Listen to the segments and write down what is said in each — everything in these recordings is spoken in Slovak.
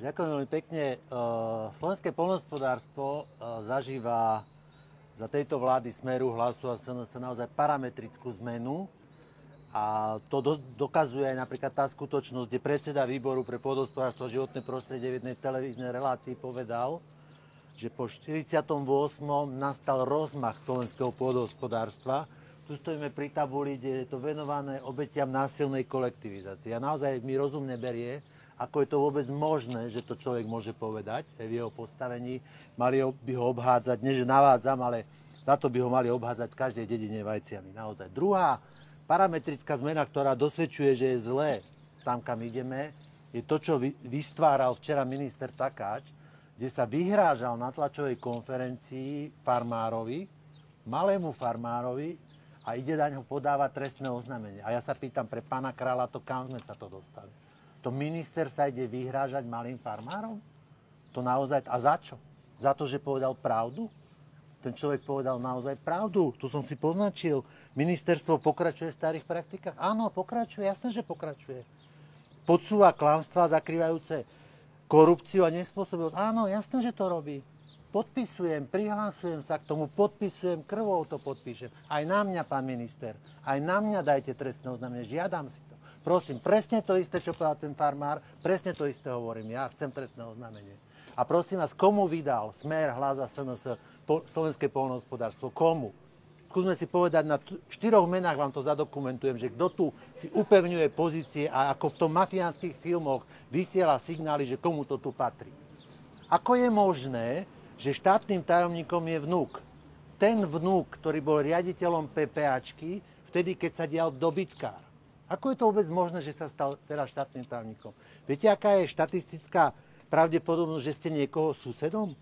Ďakujem veľmi pekne. Slovenské poľnohospodárstvo zažíva za tejto vlády Smeru, Hlasu a SNS naozaj parametrickú zmenu. A to dokazuje aj napríklad tá skutočnosť, kde predseda výboru pre pôdohospodárstvo a životné prostredie v jednej televíznej relácii povedal, že po 48. nastal rozmach slovenského pôdohospodárstva. Tu stojíme pri tabuli, kde je to venované obetiam násilnej kolektivizácie. A naozaj mi rozumne berie, ako je to vôbec možné, že to človek môže povedať v jeho postavení. Mali by ho obhádzať, nie že navádzam, ale za to by ho mali obhádzať v každej dedine vajciami. Naozaj. Druhá parametrická zmena, ktorá dosvedčuje, že je zlé tam, kam ideme, je to, čo vystváral včera minister Takáč, kde sa vyhrážal na tlačovej konferencii farmárovi, malému farmárovi, a ide na ňo podávať trestné oznámenie. A ja sa pýtam pre pána kráľa, to kam sme sa to dostali? To minister sa ide vyhrážať malým farmárom? To naozaj... A za čo? Za to, že povedal pravdu? Ten človek povedal naozaj pravdu. Tu som si poznačil. Ministerstvo pokračuje v starých praktikách? Áno, pokračuje. Jasné, že pokračuje. Podsúva klamstvá zakrývajúce korupciu a nespôsobilosť. Áno, jasné, že to robí. Podpisujem, prihlasujem sa k tomu, podpisujem, krvou to podpíšem. Aj na mňa, pán minister, aj na mňa dajte trestné oznámenie, žiadam si to. Prosím, presne to isté, čo povedal ten farmár, presne to isté hovorím ja, chcem trestné oznámenie. A prosím vás, komu vydal Smer, Hlas a SNS slovenské poľnohospodárstvo? Komu? Skúsme si povedať, na 4 menách vám to zadokumentujem, že kto tu si upevňuje pozície a ako v tom mafiánskych filmoch vysiela signály, že komu to tu patrí. Ako je možné, že štátnym tajomníkom je vnuk? Ten vnuk, ktorý bol riaditeľom PPAčky, vtedy, keď sa dial dobytkár. Ako je to vôbec možné, že sa stal teraz štátnym tajomníkom? Viete, aká je štatistická pravdepodobnosť, že ste niekoho susedom?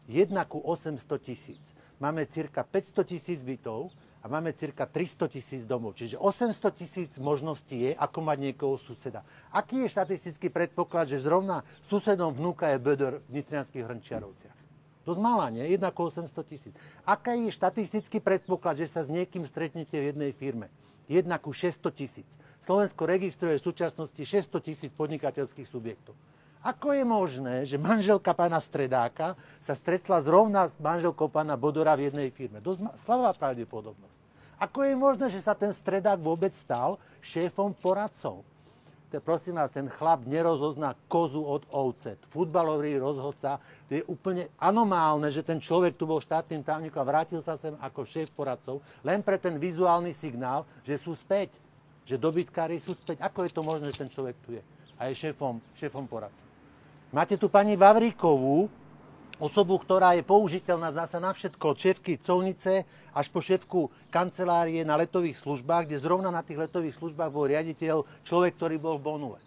1 ku 800 000. Máme cirka 500 000 bytov a máme cirka 300 000 domov. Čiže 800 000 možností je, ako mať niekoho suseda. Aký je štatistický predpoklad, že zrovna susedom vnúka je Bödör v Nitrianskych Hrnčiarovciach? Dosť malá, nie? 1 ku 800 000. Aký je štatistický predpoklad, že sa s niekým stretnete v jednej firme? 1 ku 600 000. Slovensko registruje v súčasnosti 600 000 podnikateľských subjektov. Ako je možné, že manželka pána Stredáka sa stretla zrovna s manželkou pána Bodora v jednej firme? Dosť slabá pravdepodobnosť. Ako je možné, že sa ten Stredák vôbec stal šéfom poradcov? Prosím vás, ten chlap nerozozná kozu od ovce. Futbalový rozhodca, je úplne anomálne, že ten človek tu bol štátnym tajomníkom a vrátil sa sem ako šéf poradcov, len pre ten vizuálny signál, že sú späť, že dobytkári sú späť. Ako je to možné, že ten človek tu je a je šéfom poradcov? Máte tu pani Vavríkovú, osobu, ktorá je použiteľná zasa na všetko, od šéfky colnice až po šéfku kancelárie na letových službách, kde zrovna na tých letových službách bol riaditeľ človek, ktorý bol v Bonule.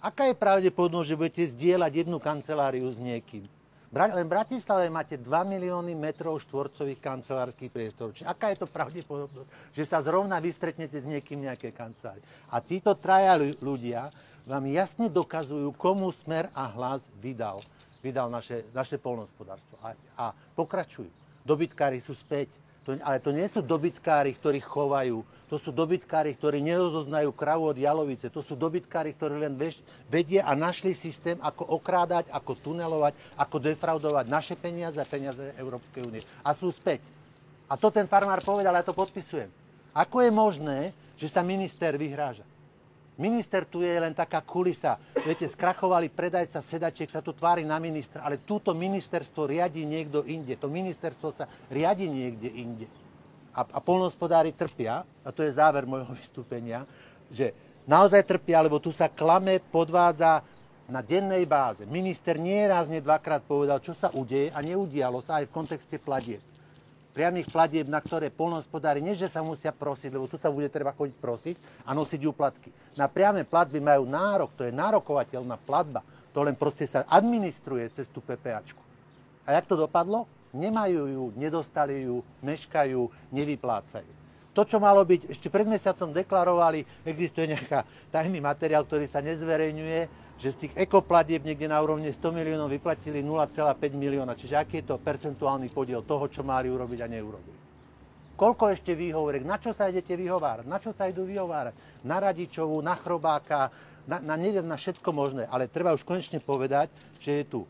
Aká je pravdepodobnosť, že budete zdieľať jednu kanceláriu s niekým? Len v Bratislave máte 2 milióny metrov štvorcových kancelárskych priestorov. Čiže aká je to pravdepodobnosť, že sa zrovna vystretnete s niekým nejaké kancelárii? A títo traja ľudia vám jasne dokazujú, komu Smer a Hlas vydal naše poľnohospodárstvo. A pokračujú. Dobytkári sú späť. Ale to nie sú dobytkári, ktorí chovajú. To sú dobytkári, ktorí nerozoznajú kravu od jalovice. To sú dobytkári, ktorí len vedia a našli systém, ako okrádať, ako tunelovať, ako defraudovať naše peniaze a peniaze Európskej únie. A sú späť. A to ten farmár povedal, ja to podpisujem. Ako je možné, že sa minister vyhráža? Minister tu je len taká kulisa. Viete, skrachovali predajca sedačiek, sa tu tvári na ministra, ale túto ministerstvo riadi niekto inde. To ministerstvo sa riadi niekde inde. A poľnohospodári trpia, a to je záver môjho vystúpenia, že naozaj trpia, lebo tu sa klame, podvádza na dennej báze. Minister nie raz, nie dvakrát povedal, čo sa udeje a neudialo sa aj v kontexte platieb. Priamých platieb, na ktoré poľnohospodári nie, že sa musia prosiť, lebo tu sa bude treba chodiť prosiť a nosiť úplatky. Na priame platby majú nárok, to je nárokovateľná platba. To len proste sa administruje cez tú PPAčku. A jak to dopadlo? Nemajú ju, nedostali ju, meškajú, nevyplácajú. To, čo malo byť, ešte pred mesiacom deklarovali, existuje nejaký tajný materiál, ktorý sa nezverejňuje, že z tých ekoplatieb niekde na úrovni 100 miliónov vyplatili 0,5 milióna. Čiže aký je to percentuálny podiel toho, čo mali urobiť a neurobili. Koľko ešte výhovorek? Na čo sa idete vyhovárať? Na čo sa idú vyhovárať? Na Radičovú, na Chrobáka, neviem, na všetko možné, ale treba už konečne povedať, že je tu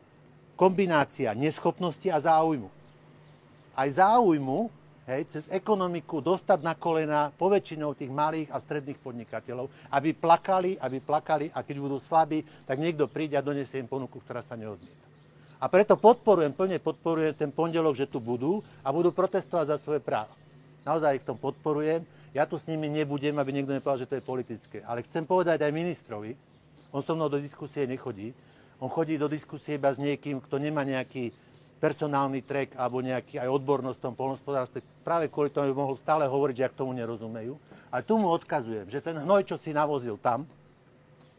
kombinácia neschopnosti a záujmu. Aj záujmu, hej, cez ekonomiku dostať na kolena poväčšinou tých malých a stredných podnikateľov, aby plakali a keď budú slabí, tak niekto príde a donesie im ponuku, ktorá sa neodmieta. A preto plne podporujem ten pondelok, že tu budú a budú protestovať za svoje práva. Naozaj ich v tom podporujem. Ja tu s nimi nebudem, aby niekto nepovedal, že to je politické. Ale chcem povedať aj ministrovi, on so mnou do diskusie nechodí, on chodí do diskusie iba s niekým, kto nemá nejaký personálny trek alebo nejaký aj odbornosť v tom poľnohospodárstve. Práve kvôli tomu by mohol stále hovoriť, že ak tomu nerozumejú. A tu mu odkazujem, že ten hnoj, čo si navozil tam,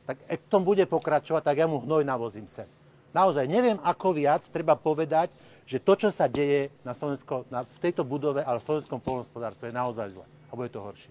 tak ak v tom bude pokračovať, tak ja mu hnoj navozím sem. Naozaj neviem, ako viac treba povedať, že to, čo sa deje v tejto budove, ale v slovenskom poľnohospodárstve, je naozaj zle. A bude to horšie.